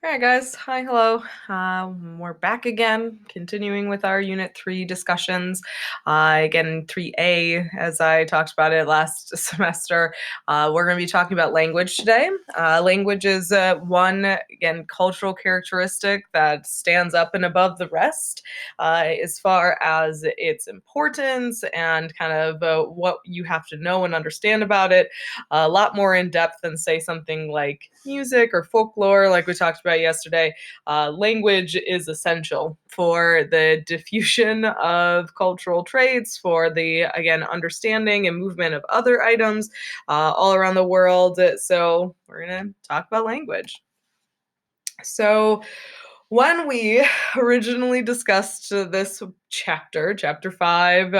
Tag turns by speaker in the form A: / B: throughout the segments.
A: All right, guys. Hi, hello. We're back again, continuing with our Unit 3 discussions. Again, 3A, as I talked about it last semester. We're going to be talking about language today. Language is one, again, cultural characteristic that stands up and above the rest as far as its importance and kind of what you have to know and understand about it. A lot more in depth than, say, something like music or folklore, like we talked about yesterday. Language is essential for the diffusion of cultural traits, for the, again, understanding and movement of other items all around the world. So we're going to talk about language. So when we originally discussed this chapter 5,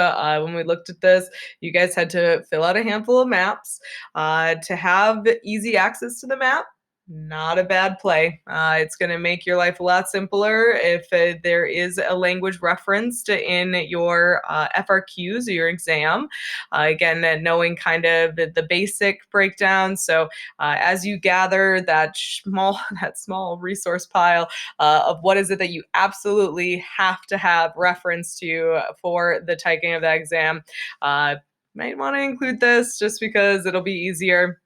A: when we looked at this, you guys had to fill out a handful of maps. To have easy access to the map, not a bad play. It's going to make your life a lot simpler if there is a language referenced in your FRQs or your exam. Again, knowing kind of the basic breakdown. So as you gather that small resource pile of what is it that you absolutely have to have reference to for the taking of that exam, might want to include this just because it'll be easier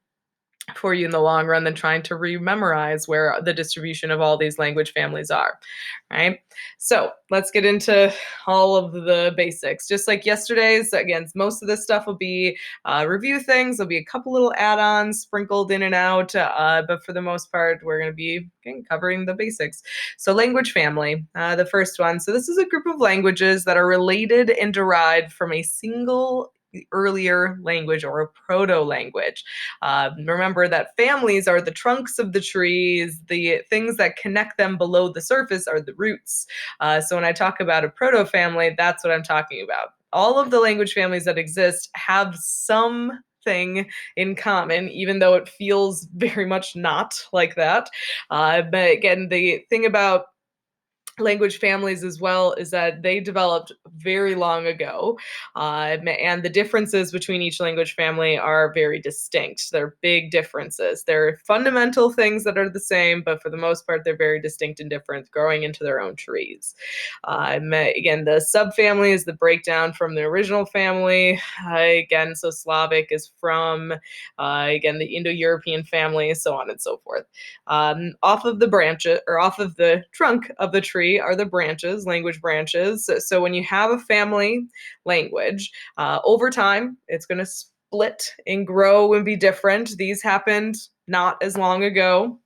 A: for you in the long run than trying to rememorize where the distribution of all these language families are, right? So let's get into all of the basics. Just like yesterday's, again, most of this stuff will be review things. There'll be a couple little add-ons sprinkled in and out, but for the most part, we're going to be covering the basics. So language family, the first one. So this is a group of languages that are related and derived from a single earlier language or a proto-language. Remember that families are the trunks of the trees. The things that connect them below the surface are the roots. So when I talk about a proto-family, that's what I'm talking about. All of the language families that exist have something in common, even though it feels very much not like that. But again, the thing about language families as well is that they developed very long ago, and the differences between each language family are very distinct. They're big differences. They're fundamental things that are the same, but for the most part they're very distinct and different, growing into their own trees. Again, the subfamily is the breakdown from the original family. Again, so Slavic is from again, the Indo-European family, so on and so forth. Off of the branches, or off of the trunk of the tree, are the branches, language branches. So when you have a family language, over time, it's going to split and grow and be different. These happened not as long ago.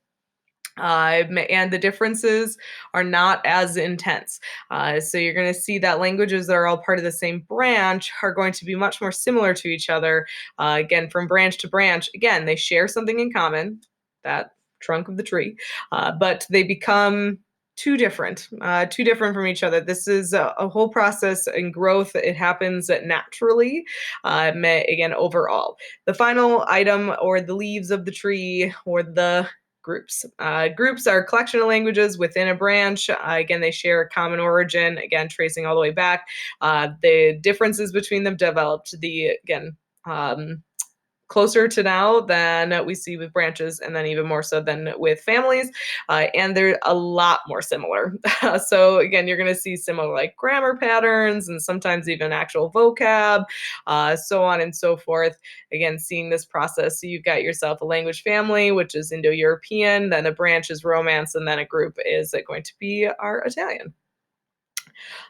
A: And the differences are not as intense. So you're going to see that languages that are all part of the same branch are going to be much more similar to each other. Again, from branch to branch, again, they share something in common, that trunk of the tree, but they become too different from each other. This is a whole process in growth. It happens naturally, again, overall. The final item, or the leaves of the tree, or the groups. Groups are a collection of languages within a branch. Again, they share a common origin, again, tracing all the way back. The differences between them developed closer to now than we see with branches, and then even more so than with families, and they're a lot more similar. So again, you're going to see similar like grammar patterns and sometimes even actual vocab, so on and so forth. Again, seeing this process, so you've got yourself a language family, which is Indo-European, then a branch is Romance, and then a group is going to be our Italian.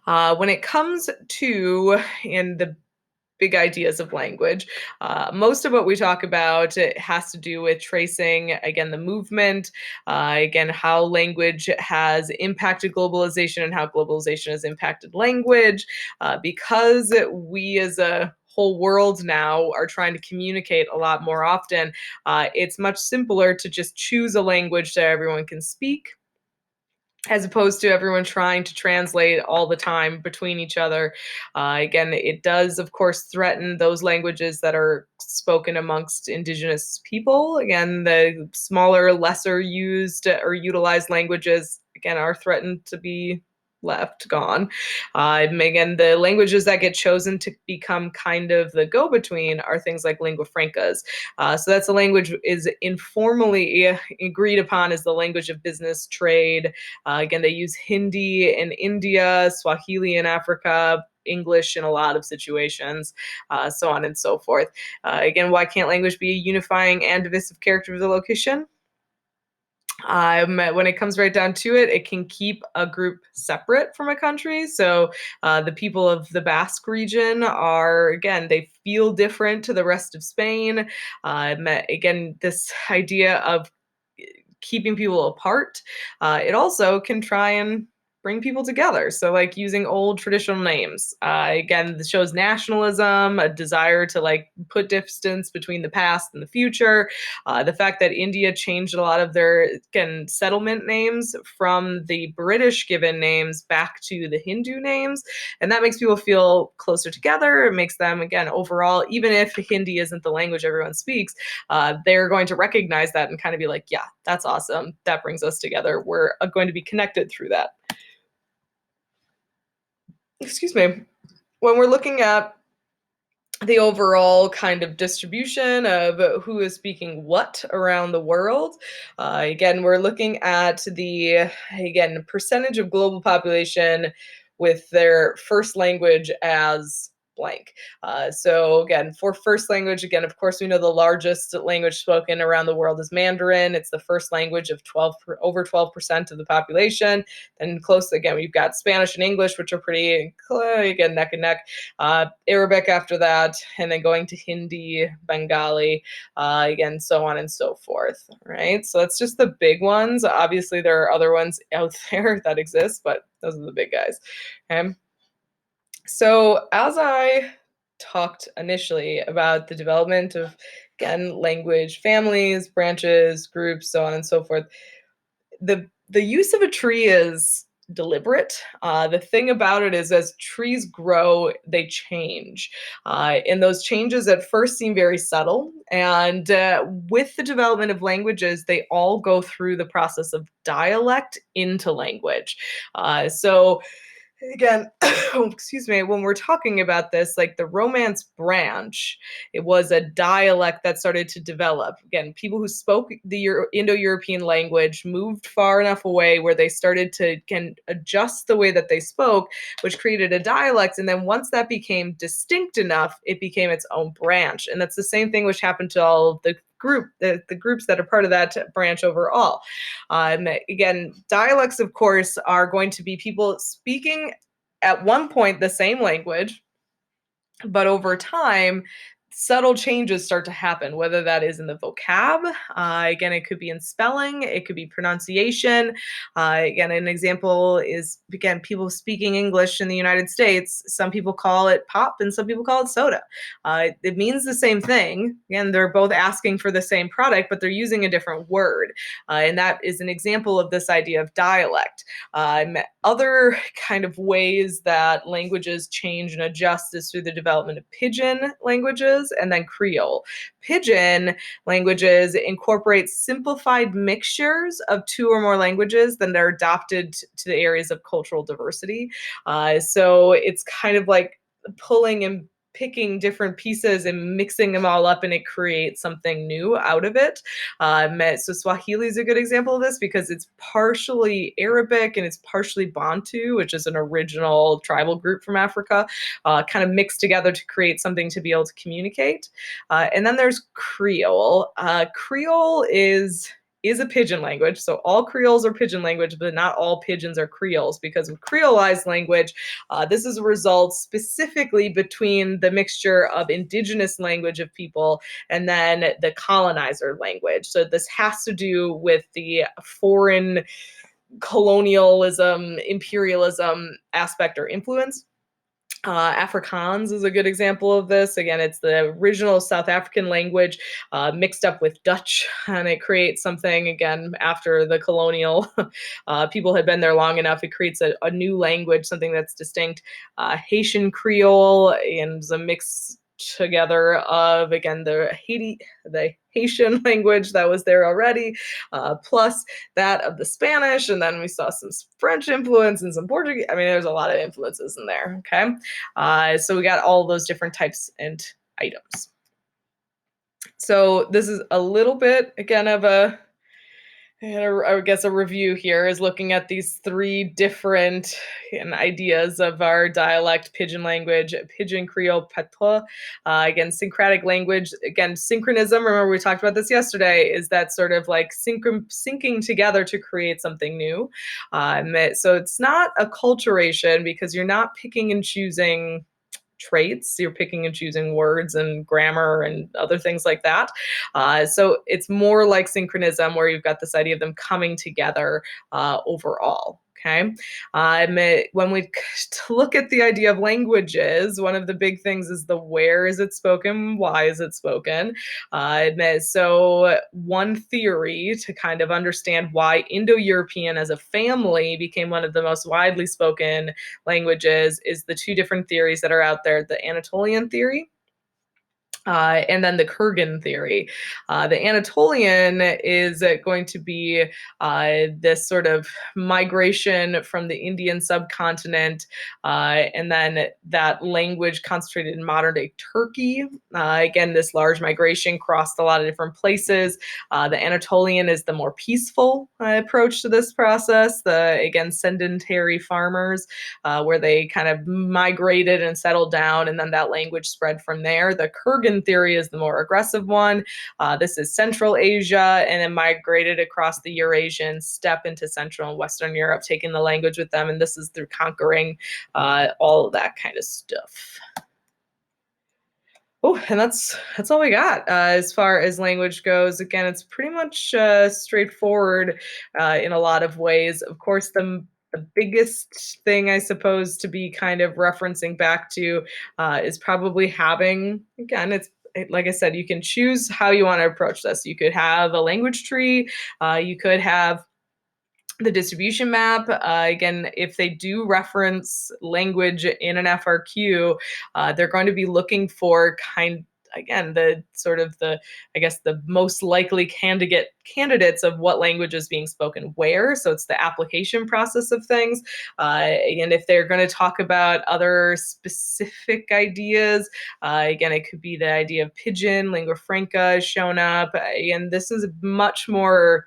A: When it comes to in the big ideas of language. Most of what we talk about, it has to do with tracing, again, the movement, again, how language has impacted globalization and how globalization has impacted language. Because we as a whole world now are trying to communicate a lot more often, it's much simpler to just choose a language that everyone can speak, as opposed to everyone trying to translate all the time between each other. Again, it does, of course, threaten those languages that are spoken amongst indigenous people. Again, the smaller, lesser used or utilized languages, again, are threatened to be left, gone. Again, the languages that get chosen to become kind of the go-between are things like lingua francas. So that's a language is informally agreed upon as the language of business, trade. Again, they use Hindi in India, Swahili in Africa, English in a lot of situations, so on and so forth. Again, why can't language be a unifying and divisive character of the location? When it comes right down to it, it can keep a group separate from a country. So the people of the Basque region are, again, they feel different to the rest of Spain. Again, this idea of keeping people apart, it also can try and bring people together. So, like using old traditional names. Again, this shows nationalism, a desire to like put distance between the past and the future. The fact that India changed a lot of their again settlement names from the British given names back to the Hindu names, and that makes people feel closer together. It makes them again overall, even if Hindi isn't the language everyone speaks, they're going to recognize that and kind of be like, yeah, that's awesome. That brings us together. We're going to be connected through that. Excuse me. When we're looking at the overall kind of distribution of who is speaking what around the world. Again, we're looking at the again percentage of global population with their first language as blank. So again, for first language, again, of course, we know the largest language spoken around the world is Mandarin. It's the first language of over 12% of the population. And close again, we've got Spanish and English, which are pretty again neck and neck. Arabic after that, and then going to Hindi, Bengali, again, so on and so forth, right? So that's just the big ones. Obviously, there are other ones out there that exist, but those are the big guys, okay? So as I talked initially about the development of, again, language families, branches, groups, so on and so forth, the use of a tree is deliberate. The thing about it is, as trees grow, they change, and those changes at first seem very subtle. And with the development of languages, they all go through the process of dialect into language. So again, excuse me, when we're talking about this, like the Romance branch, it was a dialect that started to develop. Again, people who spoke the Indo-European language moved far enough away where they started to can adjust the way that they spoke, which created a dialect. And then once that became distinct enough, it became its own branch. And that's the same thing which happened to all of the groups that are part of that branch overall. Again, dialects, of course, are going to be people speaking at one point the same language, but over time, subtle changes start to happen, whether that is in the vocab. Again, it could be in spelling, it could be pronunciation. Again, an example is, again, people speaking English in the United States. Some people call it pop and some people call it soda. It means the same thing. Again, they're both asking for the same product, but they're using a different word. And that is an example of this idea of dialect. Other kind of ways that languages change and adjust is through the development of pidgin languages and then Creole. Pidgin languages incorporate simplified mixtures of two or more languages that are adopted to the areas of cultural diversity. So it's kind of like pulling and picking different pieces and mixing them all up, and it creates something new out of it. So Swahili is a good example of this because it's partially Arabic and it's partially Bantu, which is an original tribal group from Africa, kind of mixed together to create something to be able to communicate. And then there's Creole. Creole is a pidgin language. So all Creoles are pidgin language, but not all pigeons are Creoles, because with Creolized language, this is a result specifically between the mixture of indigenous language of people and then the colonizer language. So this has to do with the foreign colonialism, imperialism aspect or influence. Afrikaans is a good example of this. Again, it's the original South African language mixed up with Dutch, and it creates something, again, after the colonial people had been there long enough, it creates a new language, something that's distinct. Haitian Creole, and a mix together of, again, the Haitian language that was there already, plus that of the Spanish, and then we saw some French influence and some Portuguese. I mean, there's a lot of influences in there. Okay, so we got all those different types and items. So this is a little bit again of I guess a review here is looking at these three different ideas of our dialect, pidgin language, pidgin Creole patois. Again, syncretic language. Again, synchronism. Remember, we talked about this yesterday. Is that sort of like syncing together to create something new? So it's not acculturation because you're not picking and choosing traits. You're picking and choosing words and grammar and other things like that. So it's more like synchronism, where you've got this idea of them coming together overall. Okay. When we look at the idea of languages, one of the big things is the where is it spoken, why is it spoken. So, one theory to kind of understand why Indo European as a family became one of the most widely spoken languages is the two different theories that are out there, the Anatolian theory and then the Kurgan theory. The Anatolian is going to be this sort of migration from the Indian subcontinent, and then that language concentrated in modern day Turkey. Again, this large migration crossed a lot of different places. The Anatolian is the more peaceful approach to this process. Again, sedentary farmers, where they kind of migrated and settled down, and then that language spread from there. The Kurgan theory is the more aggressive one. This is Central Asia, and then migrated across the Eurasian steppe into Central and Western Europe, taking the language with them, and this is through conquering all of that kind of stuff. Oh, and that's all we got as far as language goes. Again, it's pretty much straightforward in a lot of ways. Of course, the biggest thing I suppose to be kind of referencing back to is probably having, again, like I said, you can choose how you want to approach this. You could have a language tree. You could have the distribution map. Again, if they do reference language in an FRQ, they're going to be looking for again, the sort of the, I guess, the most likely candidates of what language is being spoken where. So it's the application process of things. And if they're going to talk about other specific ideas, again, it could be the idea of pidgin, lingua franca has shown up. And this is much more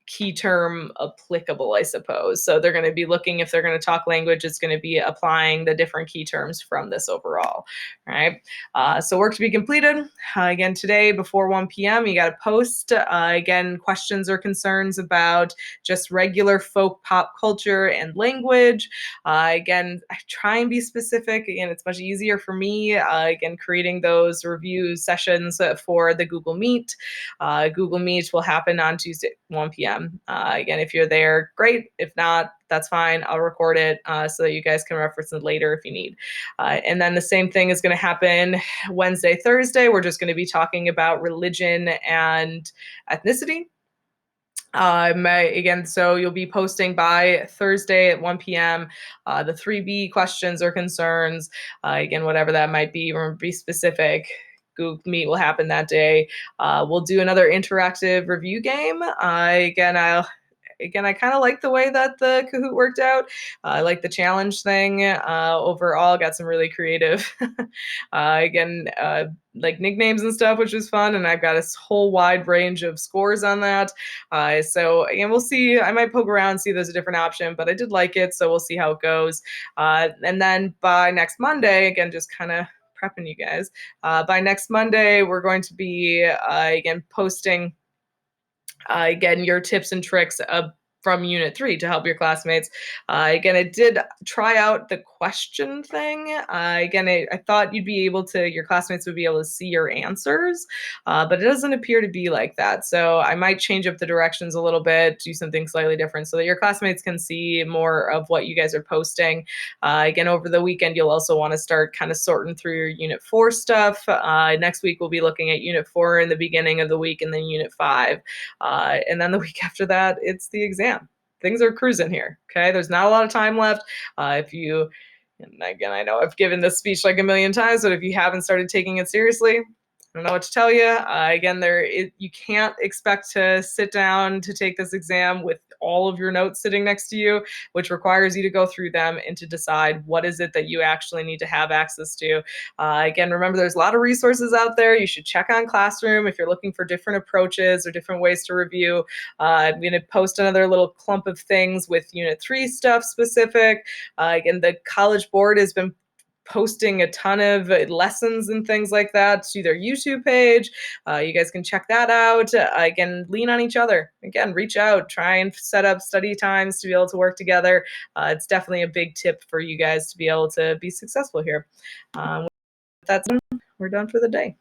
A: key term applicable, I suppose. So they're going to be looking, if they're going to talk language, it's going to be applying the different key terms from this overall. All right. So work to be completed. Again, today before 1 p.m., you got to post, again, questions or concerns about just regular folk pop culture and language. Again, I try and be specific. Again, it's much easier for me, again, creating those review sessions for the Google Meet. Google Meet will happen on Tuesday, 1 p.m. Again, if you're there, great. If not, that's fine. I'll record it so that you guys can reference it later if you need. And then the same thing is going to happen Wednesday, Thursday. We're just going to be talking about religion and ethnicity. Again, so you'll be posting by Thursday at 1 p.m. The 3B questions or concerns. Again, whatever that might be, remember, be specific. Google Meet will happen that day. We'll do another interactive review game. Again, I kind of like the way that the Kahoot worked out. I like the challenge thing. Overall, got some really creative, like nicknames and stuff, which was fun. And I've got a whole wide range of scores on that. So again, we'll see. I might poke around, see if there's a different option, but I did like it. So we'll see how it goes. And then by next Monday, again, just kind of prepping you guys. By next Monday, we're going to be, again, posting again, your tips and tricks from Unit 3 to help your classmates. Again, I did try out the question thing. Again, I thought your classmates would be able to see your answers, but it doesn't appear to be like that. So I might change up the directions a little bit, do something slightly different so that your classmates can see more of what you guys are posting. Again, over the weekend, you'll also want to start kind of sorting through your Unit 4 stuff. Next week, we'll be looking at Unit 4 in the beginning of the week and then Unit 5. And then the week after that, it's the exam. Things are cruising here. Okay. There's not a lot of time left. And again, I know I've given this speech like a million times, but if you haven't started taking it seriously, don't know what to tell you. Again, you can't expect to sit down to take this exam with all of your notes sitting next to you, which requires you to go through them and to decide what is it that you actually need to have access to. Again, remember, there's a lot of resources out there. You should check on Classroom if you're looking for different approaches or different ways to review. I'm going to post another little clump of things with Unit 3 stuff specific. Again, the College Board has been posting a ton of lessons and things like that to their YouTube page. You guys can check that out. Again, lean on each other. Again, reach out, try and set up study times to be able to work together. It's definitely a big tip for you guys to be able to be successful here. With that said, we're done for the day.